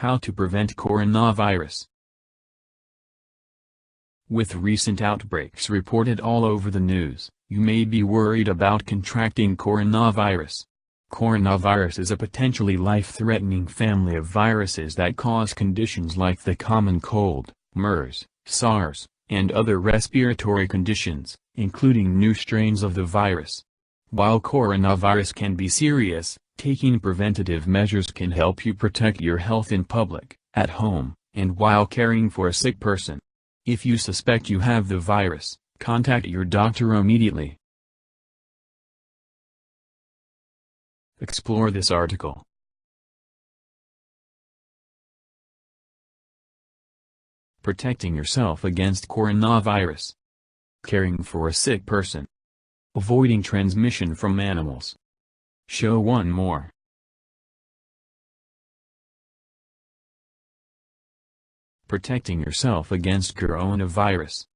How to prevent coronavirus. With recent outbreaks reported all over the news, you may be worried about contracting coronavirus. Coronavirus is a potentially life-threatening family of viruses that cause conditions like the common cold, MERS, SARS, and other respiratory conditions, including new strains of the virus. While coronavirus can be serious, taking preventative measures can help you protect your health in public, at home, and while caring for a sick person. If you suspect you have the virus, contact your doctor immediately. Explore this article. Protecting yourself against coronavirus. Caring for a sick person. Avoiding transmission from animals. Show one more. Protecting yourself against coronavirus.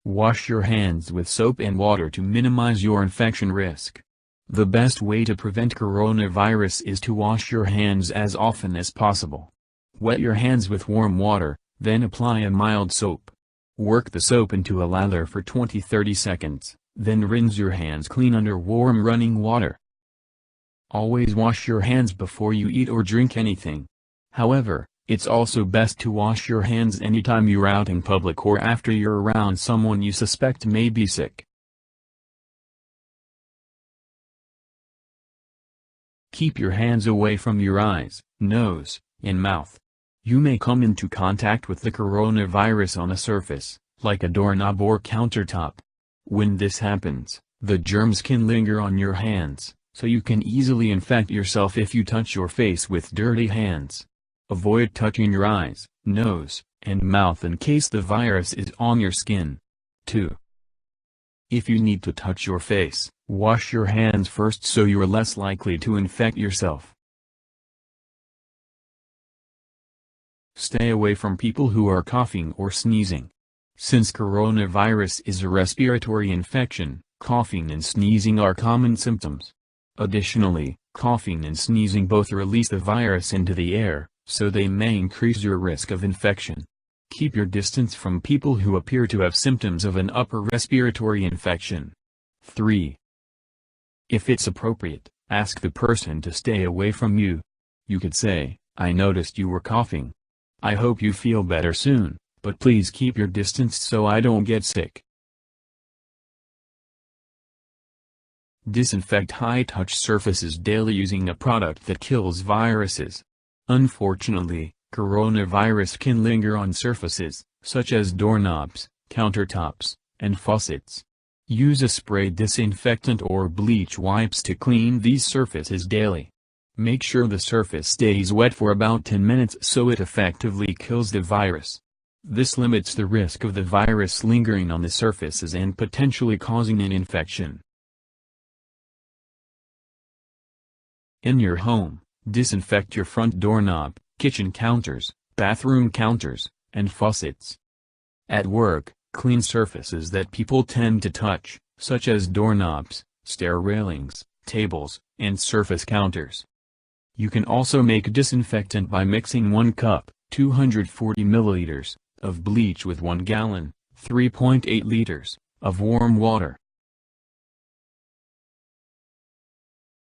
Wash your hands with soap and water to minimize your infection risk. The best way to prevent coronavirus is to wash your hands as often as possible. Wet your hands with warm water, then apply a mild soap. Work the soap into a lather for 20-30 seconds, then rinse your hands clean under warm running water. Always wash your hands before you eat or drink anything. However, it's also best to wash your hands anytime you're out in public or after you're around someone you suspect may be sick. Keep your hands away from your eyes, nose, and mouth. You may come into contact with the coronavirus on a surface, like a doorknob or countertop. When this happens, the germs can linger on your hands, so you can easily infect yourself if you touch your face with dirty hands. Avoid touching your eyes, nose, and mouth in case the virus is on your skin. 2. If you need to touch your face, wash your hands first so you're less likely to infect yourself. Stay away from people who are coughing or sneezing. Since coronavirus is a respiratory infection, coughing and sneezing are common symptoms. Additionally, coughing and sneezing both release the virus into the air, so they may increase your risk of infection. Keep your distance from people who appear to have symptoms of an upper respiratory infection. 3. If it's appropriate, ask the person to stay away from you. You could say, "I noticed you were coughing. I hope you feel better soon, but please keep your distance so I don't get sick." Disinfect high-touch surfaces daily using a product that kills viruses. Unfortunately, coronavirus can linger on surfaces, such as doorknobs, countertops, and faucets. Use a spray disinfectant or bleach wipes to clean these surfaces daily. Make sure the surface stays wet for about 10 minutes so it effectively kills the virus. This limits the risk of the virus lingering on the surfaces and potentially causing an infection. In your home, disinfect your front doorknob, kitchen counters, bathroom counters, and faucets. At work, clean surfaces that people tend to touch, such as doorknobs, stair railings, tables, and surface counters. You can also make disinfectant by mixing 1 cup, 240 milliliters, of bleach with 1 gallon, 3.8 liters, of warm water.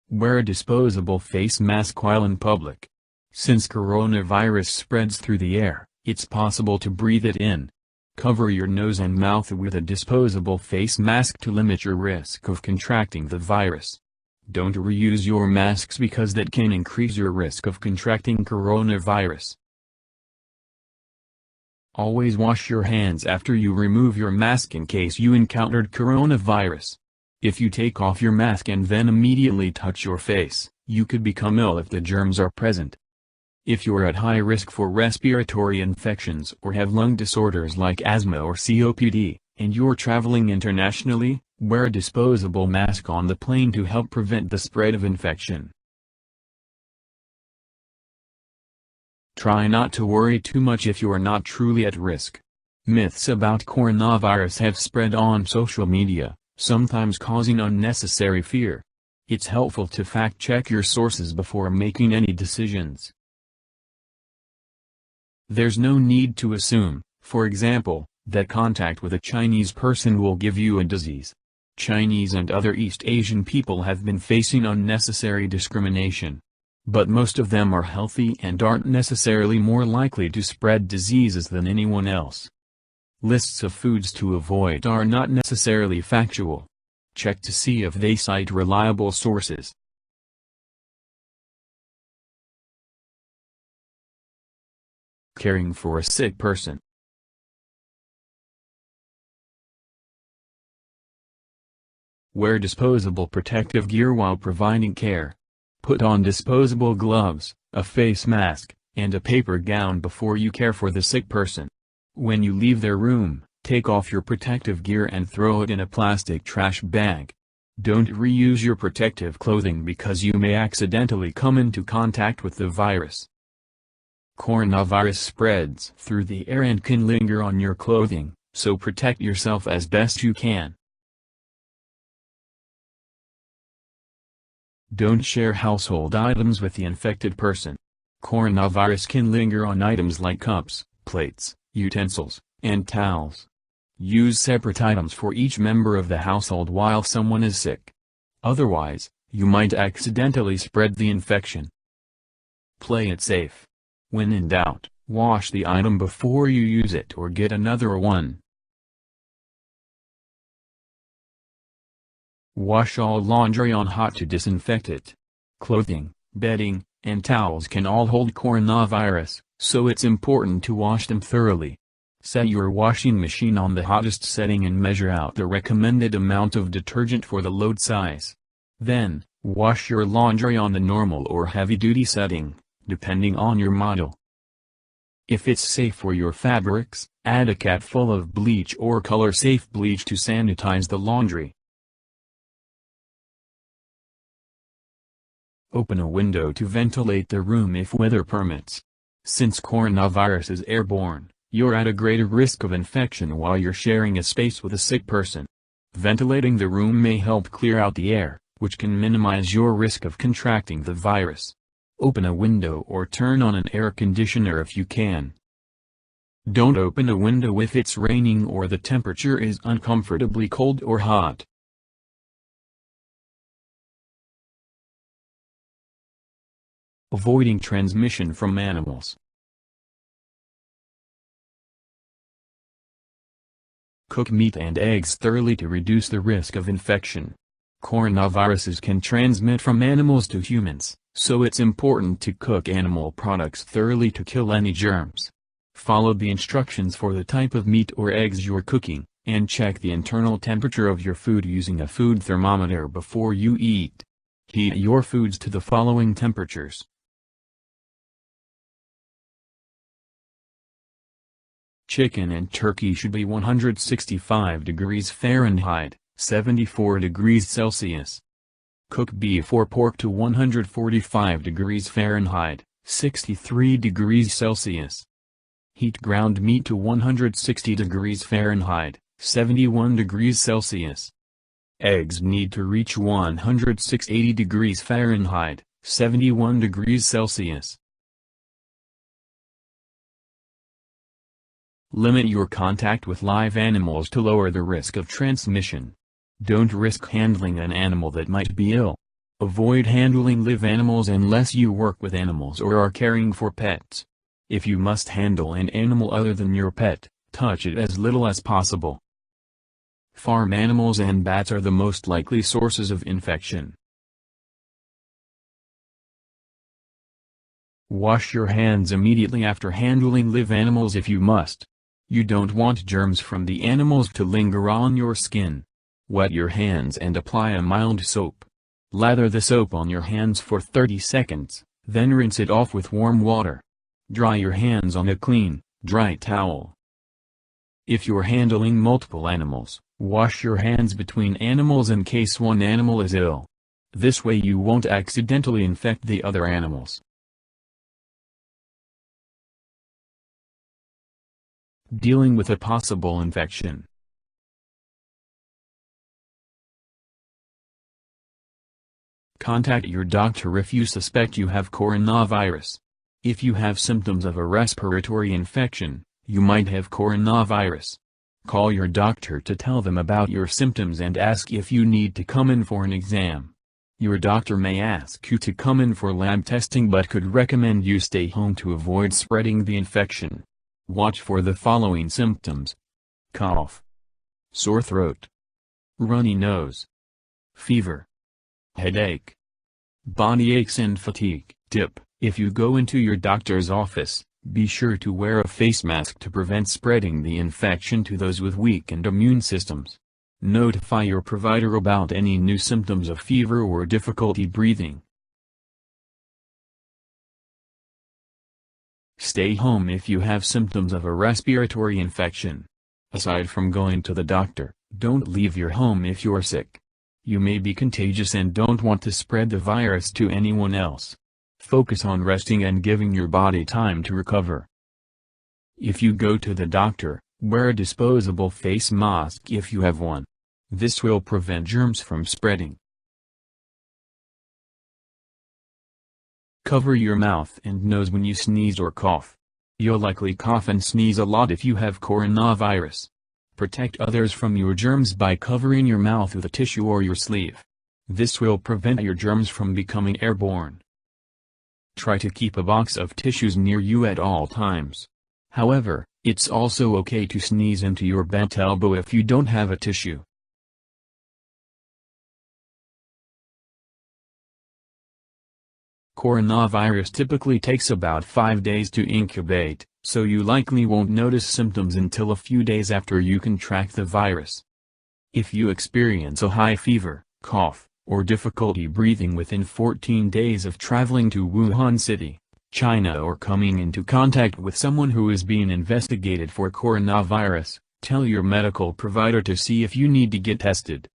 Wear a disposable face mask while in public. Since coronavirus spreads through the air, it's possible to breathe it in. Cover your nose and mouth with a disposable face mask to limit your risk of contracting the virus. Don't reuse your masks because that can increase your risk of contracting coronavirus. Always wash your hands after you remove your mask in case you encountered coronavirus. If you take off your mask and then immediately touch your face, you could become ill if the germs are present. If you're at high risk for respiratory infections or have lung disorders like asthma or COPD, and you're traveling internationally, wear a disposable mask on the plane to help prevent the spread of infection. Try not to worry too much if you are not truly at risk. Myths about coronavirus have spread on social media, sometimes causing unnecessary fear. It's helpful to fact-check your sources before making any decisions. There's no need to assume, for example, that contact with a Chinese person will give you a disease. Chinese and other East Asian people have been facing unnecessary discrimination. But most of them are healthy and aren't necessarily more likely to spread diseases than anyone else. Lists of foods to avoid are not necessarily factual. Check to see if they cite reliable sources. Caring for a sick person. Wear disposable protective gear while providing care. Put on disposable gloves, a face mask, and a paper gown before you care for the sick person. When you leave their room, take off your protective gear and throw it in a plastic trash bag. Don't reuse your protective clothing because you may accidentally come into contact with the virus. Coronavirus spreads through the air and can linger on your clothing, so protect yourself as best you can. Don't share household items with the infected person. Coronavirus can linger on items like cups, plates, utensils, and towels. Use separate items for each member of the household while someone is sick. Otherwise, you might accidentally spread the infection. Play it safe. When in doubt, wash the item before you use it or get another one. Wash all laundry on hot to disinfect it. Clothing, bedding, and towels can all hold coronavirus, so it's important to wash them thoroughly. Set your washing machine on the hottest setting and measure out the recommended amount of detergent for the load size. Then, wash your laundry on the normal or heavy-duty setting, depending on your model. If it's safe for your fabrics, add a cap full of bleach or color-safe bleach to sanitize the laundry. Open a window to ventilate the room if weather permits. Since coronavirus is airborne, you're at a greater risk of infection while you're sharing a space with a sick person. Ventilating the room may help clear out the air, which can minimize your risk of contracting the virus. Open a window or turn on an air conditioner if you can. Don't open a window if it's raining or the temperature is uncomfortably cold or hot. Avoiding transmission from animals. Cook meat and eggs thoroughly to reduce the risk of infection. Coronaviruses can transmit from animals to humans, so it's important to cook animal products thoroughly to kill any germs. Follow the instructions for the type of meat or eggs you're cooking, and check the internal temperature of your food using a food thermometer before you eat. Heat your foods to the following temperatures. Chicken and turkey should be 165 degrees Fahrenheit, 74 degrees Celsius. Cook beef or pork to 145 degrees Fahrenheit, 63 degrees Celsius. Heat ground meat to 160 degrees Fahrenheit, 71 degrees Celsius. Eggs need to reach 180 degrees Fahrenheit, 71 degrees Celsius. Limit your contact with live animals to lower the risk of transmission. Don't risk handling an animal that might be ill. Avoid handling live animals unless you work with animals or are caring for pets. If you must handle an animal other than your pet, touch it as little as possible. Farm animals and bats are the most likely sources of infection. Wash your hands immediately after handling live animals if you must. You don't want germs from the animals to linger on your skin. Wet your hands and apply a mild soap. Lather the soap on your hands for 30 seconds, then rinse it off with warm water. Dry your hands on a clean, dry towel. If you're handling multiple animals, wash your hands between animals in case one animal is ill. This way you won't accidentally infect the other animals. Dealing with a possible infection. Contact your doctor if you suspect you have coronavirus. If you have symptoms of a respiratory infection, you might have coronavirus. Call your doctor to tell them about your symptoms and ask if you need to come in for an exam. Your doctor may ask you to come in for lab testing but could recommend you stay home to avoid spreading the infection. Watch for the following symptoms: cough, sore throat, runny nose, fever, headache, body aches and fatigue. Tip: if you go into your doctor's office, be sure to wear a face mask to prevent spreading the infection to those with weakened immune systems. Notify your provider about any new symptoms of fever or difficulty breathing. Stay home if you have symptoms of a respiratory infection. Aside from going to the doctor, don't leave your home if you're sick. You may be contagious and don't want to spread the virus to anyone else. Focus on resting and giving your body time to recover. If you go to the doctor, wear a disposable face mask if you have one. This will prevent germs from spreading. Cover your mouth and nose when you sneeze or cough. You'll likely cough and sneeze a lot if you have coronavirus. Protect others from your germs by covering your mouth with a tissue or your sleeve. This will prevent your germs from becoming airborne. Try to keep a box of tissues near you at all times. However, it's also okay to sneeze into your bent elbow if you don't have a tissue. Coronavirus typically takes about 5 days to incubate, so you likely won't notice symptoms until a few days after you contract the virus. If you experience a high fever, cough, or difficulty breathing within 14 days of traveling to Wuhan City, China, or coming into contact with someone who is being investigated for coronavirus, tell your medical provider to see if you need to get tested.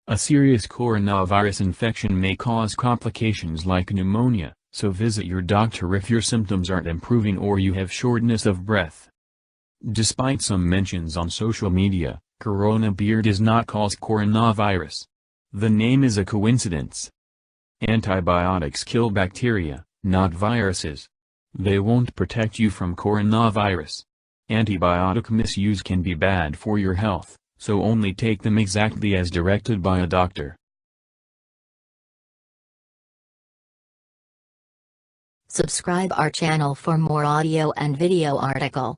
A serious coronavirus infection may cause complications like pneumonia, so visit your doctor if your symptoms aren't improving or you have shortness of breath. Despite some mentions on social media, coronavirus does not cause coronavirus. The name is a coincidence. Antibiotics kill bacteria, not viruses. They won't protect you from coronavirus. Antibiotic misuse can be bad for your health, so only take them exactly as directed by a doctor. Subscribe our channel for more audio and video article.